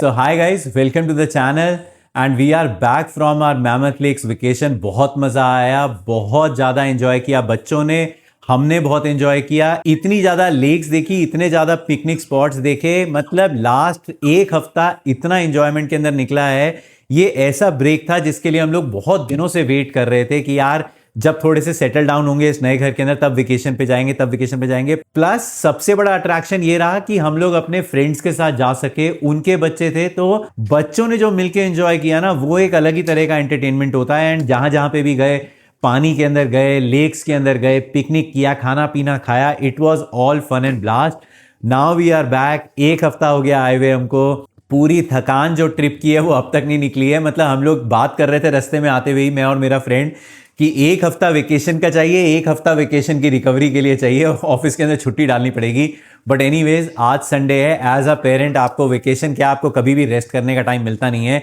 So hi guys, welcome to the channel and we are back from our Mammoth Lakes vacation। बहुत मजा आया, बहुत ज्यादा enjoy किया बच्चों ने, हमने बहुत एंजॉय किया। इतनी ज्यादा लेक्स देखी, इतने ज्यादा पिकनिक स्पॉट्स देखे, मतलब लास्ट एक हफ्ता इतना एंजॉयमेंट के अंदर निकला है। ये ऐसा ब्रेक था जिसके लिए हम लोग बहुत दिनों से वेट कर रहे थे कि यार जब थोड़े से सेटल डाउन होंगे इस नए घर के अंदर तब वेकेशन पे जाएंगे। प्लस सबसे बड़ा अट्रैक्शन ये रहा कि हम लोग अपने फ्रेंड्स के साथ जा सके। उनके बच्चे थे तो बच्चों ने जो मिलके एंजॉय किया ना, वो एक अलग ही तरह का एंटरटेनमेंट होता है। एंड जहां जहां पे भी गए, पानी के अंदर गए, लेक्स के अंदर गए, पिकनिक किया, खाना पीना खाया, it was all fun and blast. Now we are back. एक हफ्ता हो गया आए हुए हमको। पूरी थकान जो ट्रिप की है वो अब तक नहीं निकली है। मतलब हम लोग बात कर रहे थे रास्ते में आते हुए ही, मैं और मेरा फ्रेंड, कि एक हफ्ता वेकेशन का चाहिए, एक हफ्ता वेकेशन की रिकवरी के लिए चाहिए, ऑफिस के अंदर छुट्टी डालनी पड़ेगी। बट एनीवेज आज संडे है। एज अ पेरेंट आपको वेकेशन क्या, आपको कभी भी रेस्ट करने का टाइम मिलता नहीं है।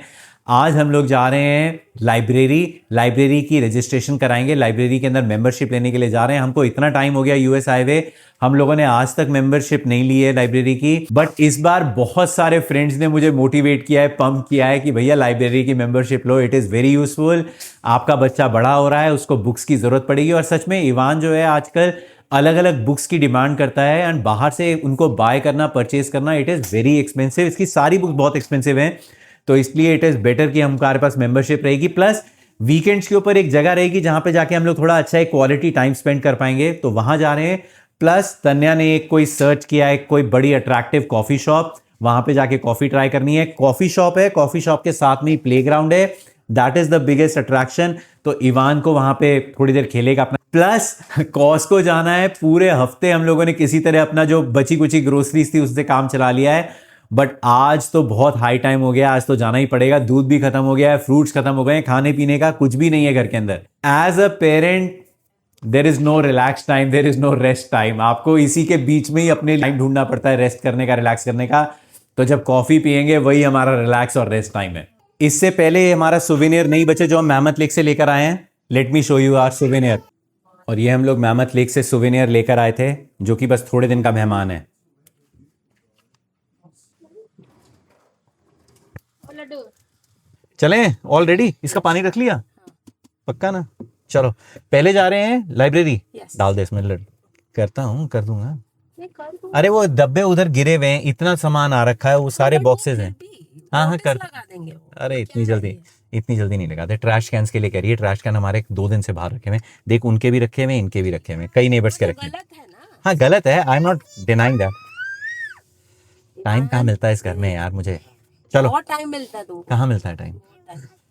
आज हम लोग जा रहे हैं लाइब्रेरी की रजिस्ट्रेशन कराएंगे। लाइब्रेरी के अंदर मेंबरशिप लेने के लिए जा रहे हैं। हमको इतना टाइम हो गया यूएस आए हुए, हम लोगों ने आज तक मेंबरशिप नहीं ली है लाइब्रेरी की। बट इस बार बहुत सारे फ्रेंड्स ने मुझे मोटिवेट किया है, पंप किया है कि भैया लाइब्रेरी की membership low, it is very useful. आपका बच्चा बड़ा हो रहा है, उसको बुक्स की ज़रूरत पड़ेगी। और सच में इवान जो है आजकल अलग अलग बुक्स की डिमांड करता है एंड बाहर से उनको बाय करना, परचेज करना, इट इज़ वेरी एक्सपेंसिव। इसकी सारी बुक्स बहुत एक्सपेंसिव हैं, तो इसलिए इट इज़ बेटर कि हमारे पास मेंबरशिप रहेगी। प्लस वीकेंड्स के ऊपर एक जगह रहेगी जहां पे जाके हम लोग थोड़ा अच्छा एक क्वालिटी टाइम स्पेंड कर पाएंगे, तो वहां जा रहे हैं। प्लस तन्या ने एक कोई सर्च किया है, कोई बड़ी अट्रैक्टिव कॉफी शॉप, वहां पे जाके कॉफी ट्राई करनी है। कॉफी शॉप है, कॉफी शॉप के साथ में ही प्लेग्राउंड है, that is the biggest attraction. तो इवान को वहां पे थोड़ी देर खेलेगा अपना। प्लस कॉस्को जाना है। पूरे हफ्ते हम लोगों ने किसी तरह अपना जो बची कुची ग्रोसरीज थी उससे काम चला लिया है, बट आज तो बहुत हाई टाइम हो गया, आज तो जाना ही पड़ेगा। दूध भी खत्म हो गया है, फ्रूट्स खत्म हो गए हैं, खाने पीने का कुछ भी नहीं है घर के अंदर। As a parent there is no relax time, there is no rest time. आपको इसी के बीच में ही अपने टाइम ढूंढना पड़ता है रेस्ट करने का, रिलैक्स करने का। तो जब कॉफी पियेंगे वही हमारा रिलैक्स और रेस्ट टाइम है। इससे पहले हमारा सुवेनियर नहीं बचे जो हम मैमथ लेक से लेकर आए हैं। Let me show you our souvenir. और ये हम लोग मैमथ लेक से सुवेनियर लेकर आए थे, जो कि बस थोड़े दिन का मेहमान है। चलें ऑलरेडी? इसका पानी रख लिया? पक्का ना? चलो पहले जा रहे हैं लाइब्रेरी। डाल दे इसमें, करता हूँ, कर दूंगा। अरे वो डब्बे उधर गिरे हुए हैं, इतना सामान आ रखा है, वो सारे बॉक्सेस हैं। हाँ कर देंगे। अरे इतनी जल्दी नहीं लगाते। ट्रैश कैंस के लिए कह रही है, ट्रैश कैन हमारे 2 दिन से बाहर रखे हुए। देख उनके भी रखे हुए, इनके भी रखे हुए, कई नेबर्स के रखे हैं। हाँ गलत है, I am not denying that. Time कहाँ मिलता है इस घर में यार मुझे। चलो बहुत टाइम मिलता है, तो कहाँ मिलता है टाइम।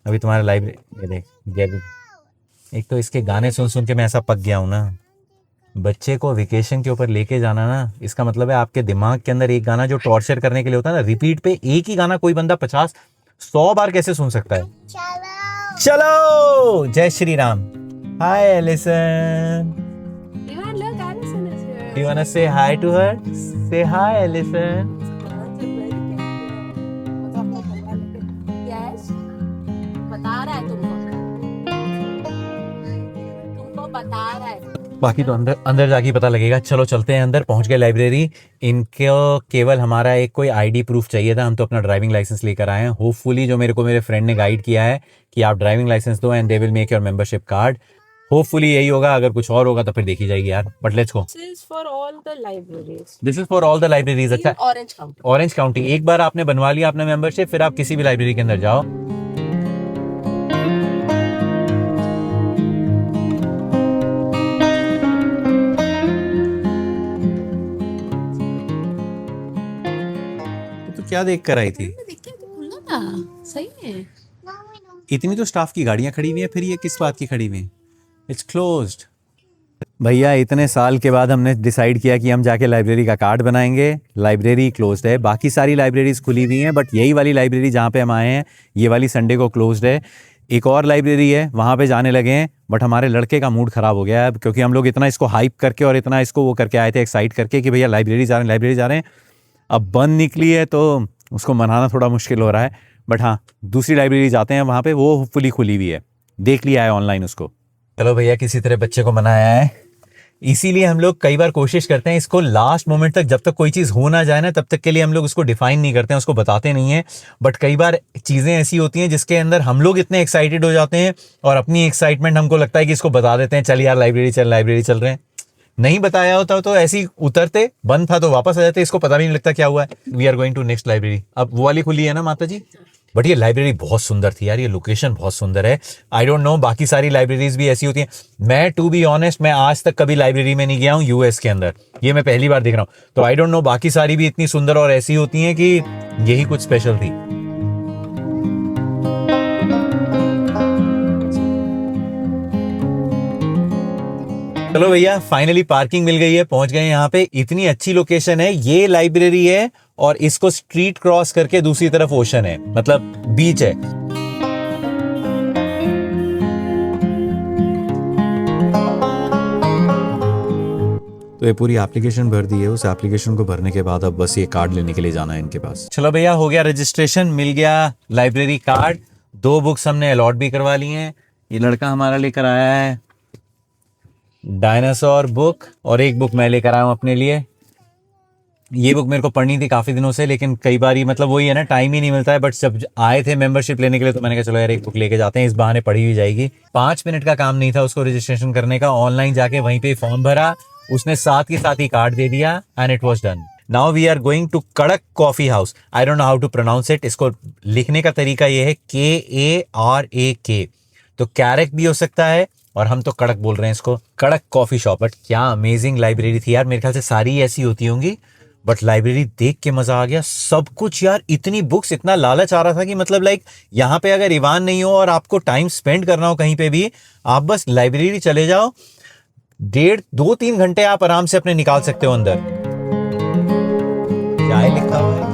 अभी तुम्हारा लाइब्रेरी देख, एक तो इसके गाने सुन सुन के मैं ऐसा पक गया हूँ ना। बच्चे को वेकेशन के ऊपर लेके जाना ना, इसका मतलब है आपके दिमाग के अंदर एक गाना जो टॉर्चर करने के लिए होता है ना, रिपीट पे एक ही गाना कोई बंदा 50-100 बार कैसे सुन सकता है। चलो जय श्री राम। हाय Allison, you wanna say hi to her? Say hi Ellison. बाकी तो अंदर जाके पता लगेगा। चलो चलते हैं अंदर। पहुंच गए लाइब्रेरी। इनको केवल हमारा एक कोई आईडी प्रूफ चाहिए था, हम तो अपना ड्राइविंग लाइसेंस लेकर आए हैं। होपफुली जो मेरे फ्रेंड ने गाइड किया है कि आप ड्राइविंग लाइसेंस दो and they will make your membership card. Hopefully यही होगा, अगर कुछ और होगा तो फिर देखी जाएगी यार। But let's go. This is for all the libraries. अच्छा, ऑरेंज काउंटी। एक बार आपने बनवा लिया अपना मेंबरशिप, फिर आप किसी भी लाइब्रेरी के अंदर जाओ। तो क्या देख कर आई थी? सही है। इतनी तो स्टाफ की गाड़ियां खड़ी हुई है, फिर ये किस बात की खड़ी हुई है? It's closed. भैया इतने साल के बाद हमने डिसाइड किया कि हम जाके लाइब्रेरी का कार्ड बनाएंगे। लाइब्रेरी क्लोज्ड है, बाकी सारी लाइब्रेरीज खुली हुई हैं, बट यही वाली लाइब्रेरी जहाँ पे हम आए हैं, ये वाली संडे को क्लोज्ड है। एक और लाइब्रेरी है, वहाँ पे जाने लगे हैं, बट हमारे लड़के का मूड खराब हो गया है, क्योंकि हम लोग इतना इसको हाइप करके और इतना इसको वो करके आए थे, एक्साइट करके कि भैया लाइब्रेरी जा रहे हैं। अब बंद निकली है तो उसको मनाना थोड़ा मुश्किल हो रहा है। बट हाँ, दूसरी लाइब्रेरी जाते हैं, वहाँ पे वो फुली खुली हुई है, देख लिया है ऑनलाइन उसको। चलो भैया किसी तरह बच्चे को मनाया है। इसीलिए हम लोग कई बार कोशिश करते हैं इसको लास्ट मोमेंट तक, जब तक कोई चीज़ हो ना जाए ना तब तक के लिए हम लोग उसको डिफाइन नहीं करते हैं, उसको बताते नहीं हैं। बट कई बार चीज़ें ऐसी होती हैं जिसके अंदर हम लोग इतने एक्साइटेड हो जाते हैं और अपनी एक्साइटमेंट हमको लगता है कि इसको बता देते हैं, चल यार लाइब्रेरी चल रहे हैं। नहीं बताया होता तो ऐसे ही उतरते, बंद था तो वापस आ जाते, इसको पता भी नहीं लगता क्या हुआ है। We are going to next library. अब वो वाली खुली है ना माता जी। बट ये लाइब्रेरी बहुत सुंदर थी यार, ये लोकेशन बहुत सुंदर है। आई डोंट नो बाकी सारी लाइब्रेरीज भी ऐसी होती हैं। मैं टू बी ऑनेस्ट मैं आज तक कभी लाइब्रेरी में नहीं गया हूँ यूएस के अंदर, ये मैं पहली बार देख रहा हूँ। तो आई डोंट नो बाकी सारी भी इतनी सुंदर और ऐसी होती हैं कि यही कुछ स्पेशल थी। चलो भैया फाइनली पार्किंग मिल गई है, पहुंच गए यहाँ पे। इतनी अच्छी लोकेशन है, ये लाइब्रेरी है और इसको स्ट्रीट क्रॉस करके दूसरी तरफ ओशन है, मतलब बीच है। तो ये पूरी एप्लीकेशन भर दी है, उस एप्लीकेशन को भरने के बाद अब बस ये कार्ड लेने के लिए जाना है इनके पास। चलो भैया हो गया रजिस्ट्रेशन, मिल गया लाइब्रेरी कार्ड। 2 बुक्स हमने अलॉट भी करवा ली हैं। ये लड़का हमारा लेकर आया है डायनासोर बुक और एक बुक मैं लेकर आया हूँ अपने लिए। ये बुक मेरे को पढ़नी थी काफ़ी दिनों से, लेकिन कई बार मतलब वही है ना, टाइम ही नहीं मिलता है। बट जब आए थे मेंबरशिप लेने के लिए तो मैंने कहा चलो यार एक बुक लेके जाते हैं, इस बहाने पढ़ी हुई जाएगी। 5 मिनट का काम नहीं था उसको रजिस्ट्रेशन करने का, ऑनलाइन जाके वहीं पे फॉर्म भरा, उसने साथ के साथ ही कार्ड दे दिया and it was done. Now we are going to Kadak coffee house. I don't know how to pronounce it. इसको लिखने का तरीका ये है KARAK, तो कैरेक भी हो सकता है और हम तो कड़क बोल रहे हैं इसको, कड़क कॉफी शॉप। बट क्या अमेजिंग लाइब्रेरी थी यार, मेरे ख्याल से सारी ऐसी होती होंगी, बट लाइब्रेरी देख के मजा आ गया। सब कुछ यार, इतनी बुक्स, इतना लालच आ रहा था कि मतलब लाइक यहाँ पे अगर इवान नहीं हो और आपको टाइम स्पेंड करना हो कहीं पे भी, आप बस लाइब्रेरी चले जाओ, 1.5-2-3 घंटे आप आराम से अपने निकाल सकते हो अंदर। क्या लिखा हुआ है?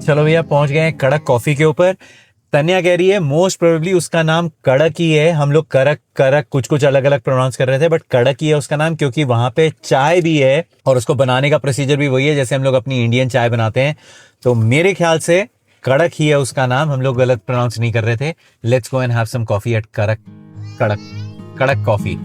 चलो भैया पहुंच गए हैं कड़क कॉफी के ऊपर। तन्या कह रही है मोस्ट प्रोबेबली उसका नाम कड़क ही है, हम लोग करक कुछ अलग अलग प्रोनाउंस कर रहे थे, बट कड़क ही है उसका नाम, क्योंकि वहां पे चाय भी है और उसको बनाने का प्रोसीजर भी वही है जैसे हम लोग अपनी इंडियन चाय बनाते हैं। तो मेरे ख्याल से कड़क ही है उसका नाम, हम लोग गलत प्रोनाउंस नहीं कर रहे थे। Let's go and have some coffee at Kadak coffee.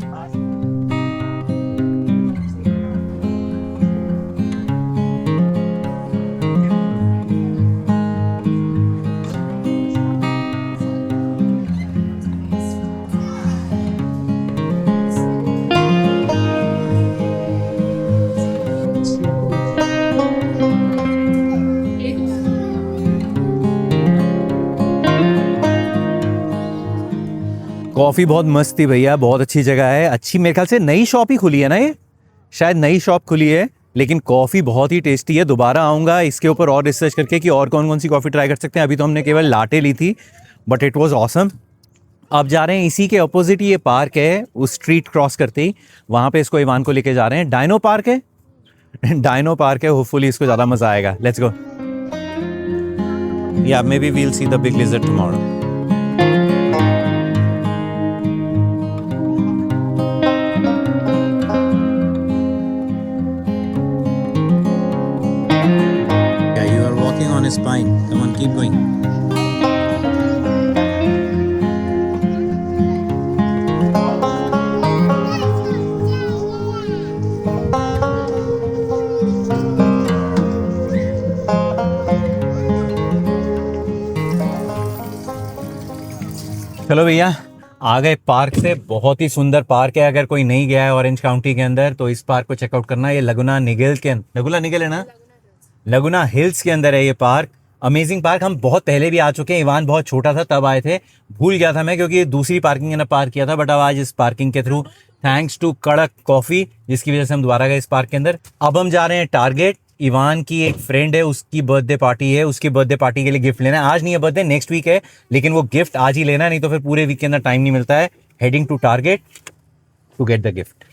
Coffee बहुत मस्त थी भैया, बहुत अच्छी जगह है, अच्छी मेरे ख्याल से नई शॉप ही खुली है ना, ये शायद नई शॉप खुली है, लेकिन कॉफ़ी बहुत ही टेस्टी है। दोबारा आऊँगा इसके ऊपर और रिसर्च करके कि और कौन कौन सी कॉफ़ी ट्राई कर सकते हैं। अभी तो हमने केवल लाटे ली थी, बट इट वॉज ऑसम। अब जा रहे हैं इसी के अपोजिट, ये पार्क है, उस स्ट्रीट क्रॉस करते ही वहाँ पे इसको इवान को लेके जा रहे हैं। डायनो पार्क है डायनो पार्क है, होपफुली इसको ज़्यादा मज़ा आएगा। Let's go. Yeah maybe we'll see the big lizard tomorrow. Spine. Come on, keep going. चलो भैया आ गए पार्क से, बहुत ही सुंदर पार्क है। अगर कोई नहीं गया है ऑरेंज काउंटी के अंदर तो इस पार्क को चेकआउट करना है। ये लगुना निगल है ना, लगुना हिल्स के अंदर है ये पार्क। Amazing park. हम बहुत पहले भी आ चुके हैं, इवान बहुत छोटा था तब आए थे, भूल गया था मैं क्योंकि दूसरी पार्किंग ने पार्क किया था। बट अब आज इस पार्किंग के through, thanks to Kadak coffee, जिसकी वजह से हम दोबारा गए इस पार्क के अंदर। अब हम जा रहे हैं टारगेट। इवान की एक फ्रेंड है, उसकी बर्थडे पार्टी है, उसकी बर्थडे पार्टी के लिए गिफ्ट लेना है। आज नहीं है बर्थडे, नेक्स्ट वीक है, लेकिन वो गिफ्ट आज ही लेना है, नहीं तो फिर पूरे वीक के अंदर टाइम नहीं मिलता है। Heading to Target to get the gift.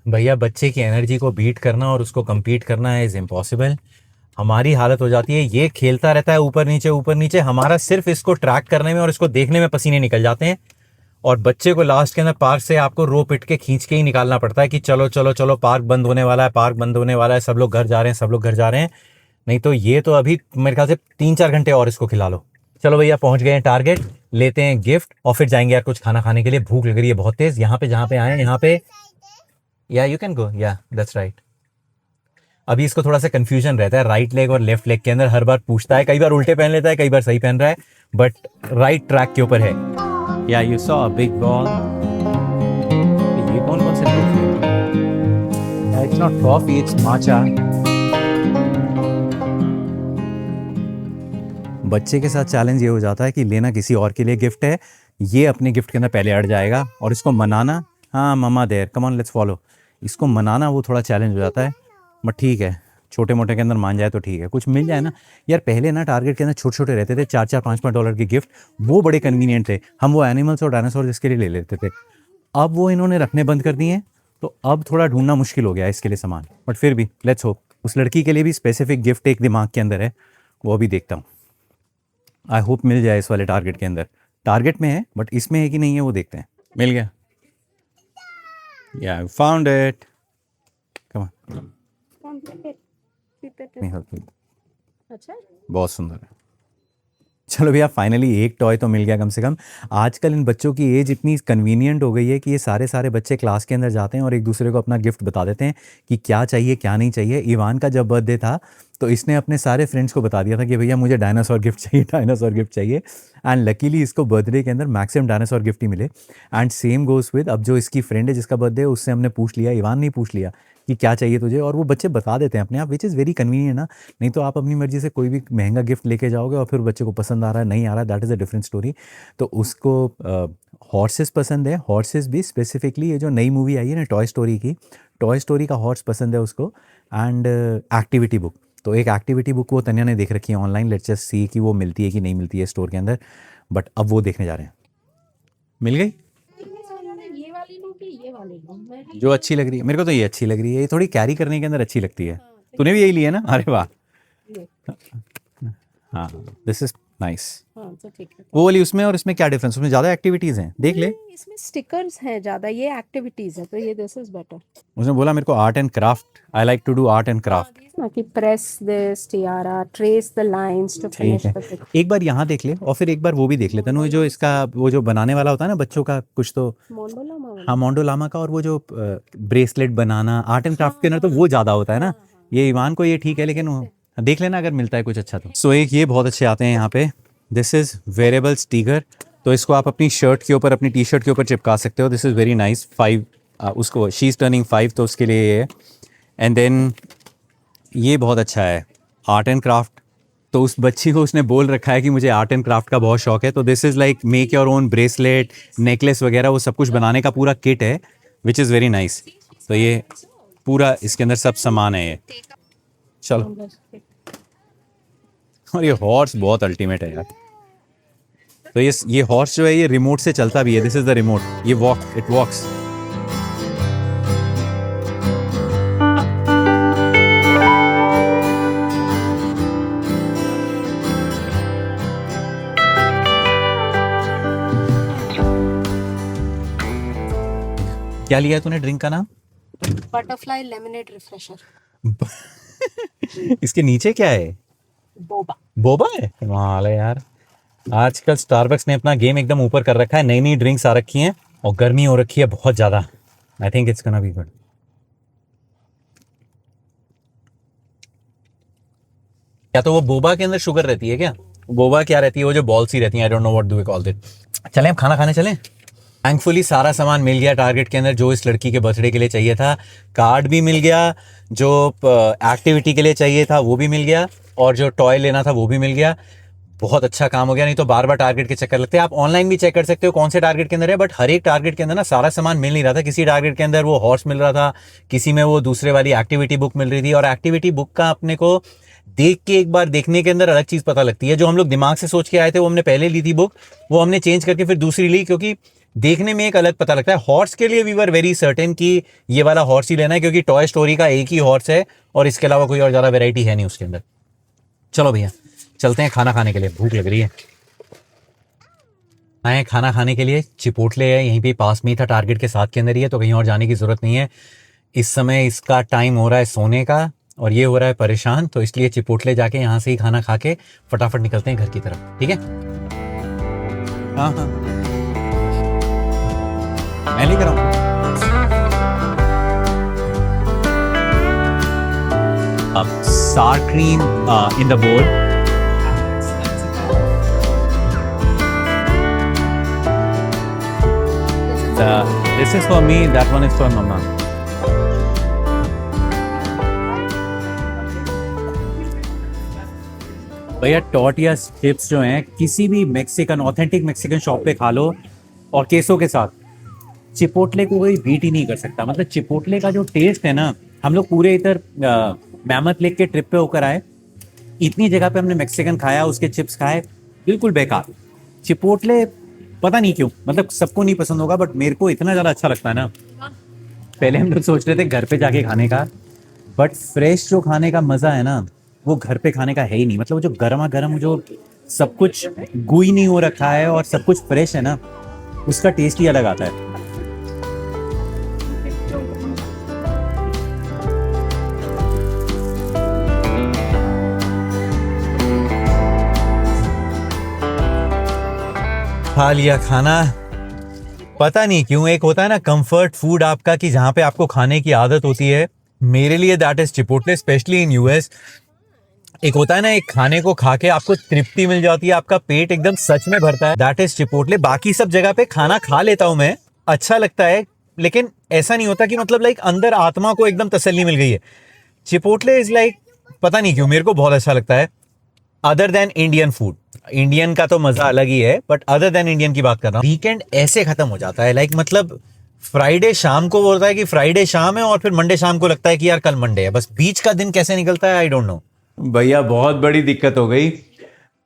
भैया बच्चे की एनर्जी को बीट करना और उसको compete करना है इज इम्पॉसिबल। हमारी हालत हो जाती है, ये खेलता रहता है ऊपर नीचे, हमारा सिर्फ इसको ट्रैक करने में और इसको देखने में पसीने निकल जाते हैं। और बच्चे को लास्ट के अंदर पार्क से आपको रो पिट के खींच के ही निकालना पड़ता है कि चलो चलो चलो पार्क बंद होने वाला है, पार्क बंद होने वाला है, सब लोग घर जा रहे हैं, सब लोग घर जा रहे हैं। नहीं तो ये तो अभी मेरे ख्याल से 3-4 घंटे और इसको खिला लो। चलो भैया पहुंच गए हैं टारगेट, लेते हैं गिफ्ट और फिर जाएंगे यार कुछ खाना खाने के लिए, भूख लग रही है बहुत तेज। यहाँ पे जहाँ पे आए यहाँ पे, या यू कैन गो, या दैट्स राइट। अभी इसको थोड़ा सा कंफ्यूजन रहता है राइट लेग और लेफ्ट लेग के अंदर, हर बार पूछता है, कई बार उल्टे पहन लेता है, कई बार सही पहन रहा है, बट राइट ट्रैक के ऊपर है। या you saw a big ball. ये कौन कौन से ट्रॉफी है? इट्स नॉट ट्रॉफी, इट्स माचा। बच्चे के साथ चैलेंज ये हो जाता है कि लेना किसी और के लिए गिफ्ट है, ये अपने गिफ्ट के अंदर पहले अड़ जाएगा और इसको मनाना, हाँ mama there come on let's follow, इसको मनाना वो थोड़ा चैलेंज हो जाता है। बट ठीक है, छोटे मोटे के अंदर मान जाए तो ठीक है, कुछ मिल जाए ना यार। पहले ना टारगेट के अंदर छोटे छोटे रहते थे, 4-4, 5-5 डॉलर के गिफ्ट, वो बड़े कन्वीनियंट थे। हम वो एनिमल्स और डायनासोर इसके लिए ले लेते थे। अब वो इन्होंने रखने बंद कर दिए हैं, तो अब थोड़ा ढूंढना मुश्किल हो गया है इसके लिए सामान। बट फिर भी लेट्स होप उस लड़की के लिए भी स्पेसिफिक गिफ्ट एक दिमाग के अंदर है, वो भी देखता हूँ। आई होप मिल जाए इस वाले टारगेट के अंदर। टारगेट में है बट इसमें है कि नहीं है वो देखते हैं। मिल गया, या फाउंड इट, कम ऑन। अच्छा, बहुत सुंदर है। चलो भैया फाइनली एक टॉय तो मिल गया कम से कम। आजकल इन बच्चों की एज इतनी कन्वीनियंट हो गई है कि ये सारे बच्चे क्लास के अंदर जाते हैं और एक दूसरे को अपना गिफ्ट बता देते हैं कि क्या चाहिए क्या नहीं चाहिए। इवान का जब बर्थडे था तो इसने अपने सारे फ्रेंड्स को बता दिया था कि भैया मुझे डायनासोर गिफ्ट चाहिए, डायनासोर गिफ्ट चाहिए। एंड लकीली इसको बर्थडे के अंदर मैक्सिमम डायनासोर गिफ्ट ही मिले। एंड सेम गोस विद, अब जो इसकी फ्रेंड है जिसका बर्थडे है उससे हमने पूछ लिया, इवान ने पूछ लिया कि क्या चाहिए तुझे, और वो बच्चे बता देते हैं अपने आप, विच इज़ वेरी कन्वीनियंट ना। नहीं तो आप अपनी मर्जी से कोई भी महंगा गिफ्ट लेके जाओगे और फिर बच्चे को पसंद आ रहा है नहीं आ रहा है, that is a different story. तो उसको हॉर्सेस पसंद है, हॉर्सेस भी स्पेसिफिकली, ये जो नई मूवी आई है ना टॉय स्टोरी की, टॉय स्टोरी का हॉर्स पसंद है उसको। एंड एक्टिविटी बुक, तो एक एक्टिविटी बुक वो तन्या ने देख रखी है ऑनलाइन, लेट्स जस्ट सी कि वो मिलती है कि नहीं मिलती है स्टोर के अंदर। बट अब वो देखने जा रहे हैं। मिल गई जो अच्छी लग रही है मेरे को, तो ये अच्छी लग रही है, ये थोड़ी कैरी करने के अंदर अच्छी लगती है। तूने भी यही लिया ना? अरे वाह, हाँ दिस इज नाइस। तो ठीक है। वो वाली उसमें और इसमें क्या डिफरेंस? उसमें ज्यादा एक्टिविटीज हैं, देख ले। इसमें स्टिकर्स हैं ज्यादा, ये एक्टिविटीज है, तो ये दिस इज बेटर। उसने बोला मेरे को art and craft, I like to do art and craft. कि press this tiara, trace the lines to finish the picture. एक बार यहाँ देख ले और फिर एक बार वो भी देख लेते हैं, जो इसका वो जो बनाने वाला होता है ना बच्चों का कुछ, तो मोंडोलामा। हाँ मोंडोलामा का, और वो जो bracelet banana art and craft के अंदर तो वो ज्यादा होता है ना। ये ईमान को ये ठीक है, लेकिन वो देख लेना अगर मिलता है कुछ अच्छा तो। सो एक ये बहुत अच्छे आते हैं यहाँ पे, दिस इज वेरेबल स्टिकर, तो इसको आप अपनी शर्ट के ऊपर, अपनी टी शर्ट के ऊपर चिपका सकते हो। This is very nice. 5 उसको, शी इज टर्निंग 5 तो उसके लिए ये है। एंड देन ये बहुत अच्छा है, आर्ट एंड क्राफ्ट, तो उस बच्ची को उसने बोल रखा है कि मुझे आर्ट एंड क्राफ्ट का बहुत शौक है, तो this is like make your own bracelet, necklace वगैरह, वो सब कुछ बनाने का पूरा किट है, विच इज़ वेरी नाइस। तो ये पूरा इसके अंदर सब सामान है ये। चलो, और ये हॉर्स बहुत अल्टीमेट है यार। तो ये हॉर्स जो है ये रिमोट से चलता भी है, दिस इज द रिमोट, ये वॉक, इट वॉक्स। क्या लिया है तूने ड्रिंक का नाम? Butterfly lemonade refresher. इसके नीचे क्या है? बोबा। बोबा है? कमाल है यार, आजकल स्टारबक्स ने अपना गेम एकदम ऊपर कर रखा है, नई नई ड्रिंक्स आ रखी हैं और गर्मी हो रखी है बहुत ज्यादा। I think it's gonna be good. क्या तो वो बोबा के अंदर शुगर रहती है क्या? बोबा क्या रहती है? वो जो बॉल्स ही रहती हैं, I don't know what do we call it. चलें हम खाना खाने चलें। थैंकफुली सारा सामान मिल गया टारगेट के अंदर जो इस लड़की के बर्थडे के लिए चाहिए था। कार्ड भी मिल गया, जो एक्टिविटी के लिए चाहिए था वो भी मिल गया, और जो टॉय लेना था वो भी मिल गया। बहुत अच्छा काम हो गया, नहीं तो बार बार टारगेट के चक्कर लगते हैं। आप ऑनलाइन भी चेक कर सकते हो कौन से टारगेट के अंदर है, बट हर एक टारगेट के अंदर ना सारा सामान मिल नहीं रहा था। किसी टारगेट के अंदर वो हॉर्स मिल रहा था, किसी में वो दूसरे वाली एक्टिविटी बुक मिल रही थी। और एक्टिविटी बुक का अपने को देख के एक बार देखने के अंदर अलग चीज पता लगती है। जो हम लोग दिमाग से सोच के आए थे वो हमने पहले ली थी बुक, वो हमने चेंज करके फिर दूसरी ली, क्योंकि देखने में एक अलग पता लगता है। हॉर्स के लिए वी वर वेरी सर्टेन कि ये वाला हॉर्स ही लेना है, क्योंकि टॉय स्टोरी का एक ही हॉर्स है और इसके अलावा कोई और ज्यादा वेराइटी है नहीं उसके अंदर। चलो भैया चलते हैं खाना खाने के लिए, भूख लग रही है। आए खाना खाने के लिए, चिपोटले है यहीं पे पास में ही था, टारगेट के साथ के अंदर ही है, तो कहीं और जाने की ज़रूरत नहीं है। इस समय इसका टाइम हो रहा है सोने का और ये हो रहा है परेशान, तो इसलिए चिपोटले जाके यहाँ से ही खाना खा के फटाफट निकलते हैं घर की तरफ, ठीक है? हाँ हाँ, मैं लेकर आऊँ। sour cream in the bowl. This is for me, that one is for mama. भैया टॉर्टिया चिप्स जो हैं किसी भी मैक्सिकन ऑथेंटिक मैक्सिकन शॉप पे खा लो और केसों के साथ, चिपोटले को कोई बीट ही नहीं कर सकता। मतलब चिपोटले का जो टेस्ट है ना, हम लोग पूरे इधर मैमथ लेक के ट्रिप पे होकर आए, इतनी जगह पे हमने मैक्सिकन खाया, उसके चिप्स खाए, बिल्कुल बेकार। चिपोटले पता नहीं क्यों, मतलब सबको नहीं पसंद होगा, बट मेरे को इतना ज़्यादा अच्छा लगता है ना। पहले हम लोग सोच रहे थे घर पे जाके खाने का, बट फ्रेश जो खाने का मज़ा है ना, वो घर पे खाने का है ही नहीं। मतलब वो जो गर्मा गर्म जो सब कुछ गुई नहीं हो रखा है और सब कुछ फ्रेश है ना, उसका टेस्ट ही अलग आता है। खा लिया खाना। पता नहीं क्यों एक होता है ना कंफर्ट फूड आपका, कि जहां पे आपको खाने की आदत होती है। मेरे लिए that is chipotle, specially in US. एक होता है ना, एक खाने को खा के आपको तृप्ति मिल जाती है, आपका पेट एकदम सच में भरता है, दैट इज चिपोटले। बाकी सब जगह पे खाना खा लेता हूं मैं, अच्छा लगता है, लेकिन ऐसा नहीं होता कि मतलब लाइक अंदर आत्मा को एकदम तसल्ली मिल गई है। चिपोटले इज लाइक, पता नहीं क्यों मेरे को बहुत अच्छा लगता है। Other than Indian food, Indian का तो मजा अलग ही है, बट अदर देन इंडियन की बात कर रहा हूँ। वीकेंड ऐसे खत्म हो जाता है, लाइक मतलब फ्राइडे शाम को बोलता है कि फ्राइडे शाम है, और फिर मंडे शाम को लगता है कि यार कल मंडे है। बस बीच का दिन कैसे निकलता है आई डोंट नो। भैया बहुत बड़ी दिक्कत हो गई।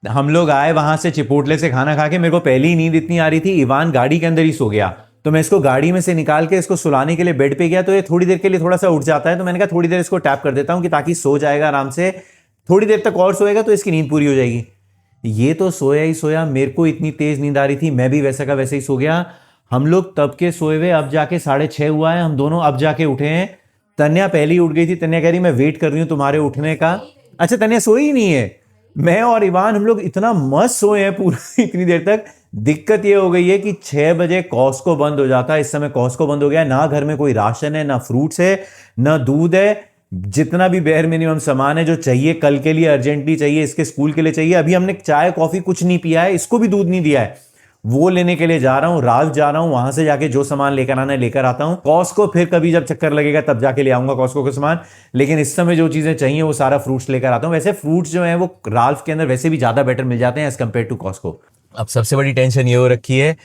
हम लोग आए वहां से चिपोटले से खाना खा के, मेरे को पहली ही नींद इतनी आ रही थी, इवान गाड़ी के अंदर ही सो गया। तो मैं इसको गाड़ी में से निकाल के इसको सुलाने के लिए बेड पे गया, तो ये थोड़ी देर के लिए थोड़ा सा उठ जाता है, तो मैंने कहा थोड़ी देर इसको टैप कर देता हूं कि ताकि सो जाएगा आराम से, थोड़ी देर तक और सोएगा तो इसकी नींद पूरी हो जाएगी। ये तो सोया ही सोया, मेरे को इतनी तेज नींद आ रही थी, मैं भी वैसा का वैसे ही सो गया। हम लोग तब के सोए हुए अब जाके 6:30 हुआ है, हम दोनों अब जाके उठे हैं। तन्या पहले ही उठ गई थी, तन्या कह रही मैं वेट कर रही हूँ तुम्हारे उठने का। अच्छा तन्या सोई ही नहीं है। मैं और इवान हम लोग इतना मस्त सोए हैं पूरा इतनी देर तक। दिक्कत ये हो गई है कि 6 बजे कॉस्को बंद हो जाता है। इस समय कॉस्को बंद हो गया है, ना घर में कोई राशन है, ना फ्रूट्स है, ना दूध है। जितना भी बेयर मिनिमम सामान है जो चाहिए कल के लिए अर्जेंटली चाहिए, इसके स्कूल के लिए चाहिए, अभी हमने चाय कॉफी कुछ नहीं पिया है, इसको भी दूध नहीं दिया है, वो लेने के लिए जा रहा हूं। रात जा रहा हूं, वहां से जाके जो सामान लेकर आना है लेकर आता हूं। कॉस्को फिर कभी जब चक्कर लगेगा तब जाके ले आऊंगा कॉस्को का सामान, लेकिन इस समय जो चीजें चाहिए वो सारा फ्रूट्स लेकर आता हूं। वैसे फ्रूट्स जो है वो राल्फ के अंदर वैसे भी ज्यादा बेटर मिल जाते हैं एज कम्पेयर टू कॉस्को। अब सबसे बड़ी टेंशन ये हो रखी है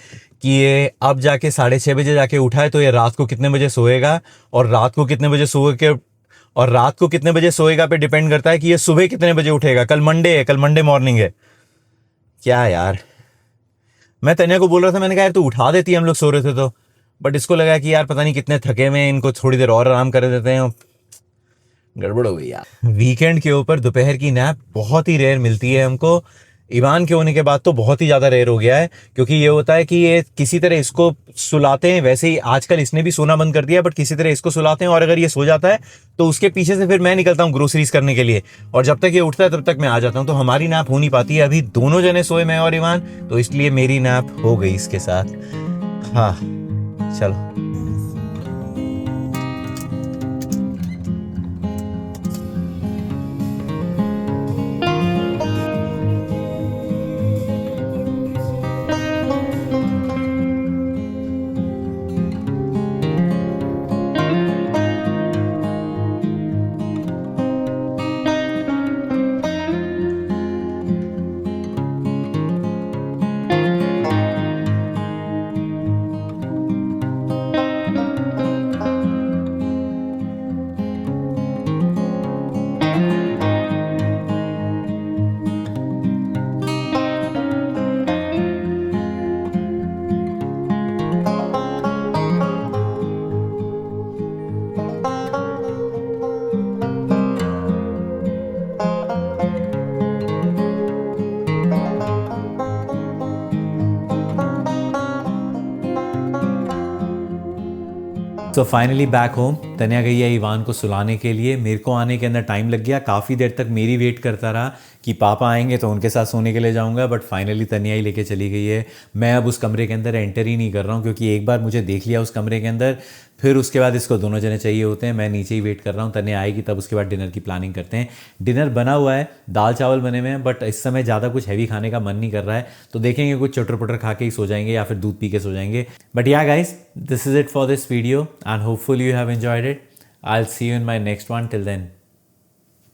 कि ये अब जाके 6:30 बजे जाके उठा है, तो ये रात को कितने बजे सोएगा, और रात को कितने बजे सो के और रात को कितने बजे सोएगा पे डिपेंड करता है कि ये सुबह कितने बजे उठेगा। कल मंडे है, कल मंडे मॉर्निंग है। क्या यार, मैं तन्या को बोल रहा था, मैंने कहा यार तू उठा देती है हम लोग सो रहे थे तो, बट इसको लगा कि यार पता नहीं कितने थके हुए हैं, इनको थोड़ी देर और आराम कर देते हैं। गड़बड़ हो गई यार। वीकेंड के ऊपर दोपहर की नैप बहुत ही रेयर मिलती है हमको। इवान के होने के बाद तो बहुत ही ज्यादा रेयर हो गया है, क्योंकि ये होता है कि ये किसी तरह इसको सुलाते हैं। वैसे ही आजकल इसने भी सोना बंद कर दिया, बट किसी तरह इसको सुलाते हैं, और अगर ये सो जाता है तो उसके पीछे से फिर मैं निकलता हूँ ग्रोसरीज करने के लिए, और जब तक ये उठता है तब तक मैं आ जाता हूँ। तो हमारी नैप हो नहीं पाती है। अभी दोनों जने सोए, मैं और इवान, तो इसलिए मेरी नैप हो गई इसके साथ। हाँ चलो। So finally back home. Tania गई है इवान को सुलाने के लिए। मेरे को आने के अंदर टाइम लग गया, काफ़ी देर तक मेरी वेट करता रहा कि पापा आएंगे तो उनके साथ सोने के लिए जाऊंगा, बट फाइनली तनिया ही लेके चली गई है। मैं अब उस कमरे के अंदर एंटर ही नहीं कर रहा हूँ, क्योंकि एक बार मुझे देख लिया उस कमरे के अंदर, फिर उसके बाद इसको दोनों जने चाहिए होते हैं। मैं नीचे ही वेट कर रहा हूँ, तनिया आएगी तब उसके बाद डिनर की प्लानिंग करते हैं। डिनर बना हुआ है, दाल चावल बने हुए हैं, बट इस समय ज़्यादा कुछ हैवी खाने का मन नहीं कर रहा है, तो देखेंगे कुछ चटर पटर खा के ही सो जाएंगे या फिर दूध पी के सो जाएंगे। बट या guys, this is it for this video and hopefully you have enjoyed it. I'll see you in my next one. Till then,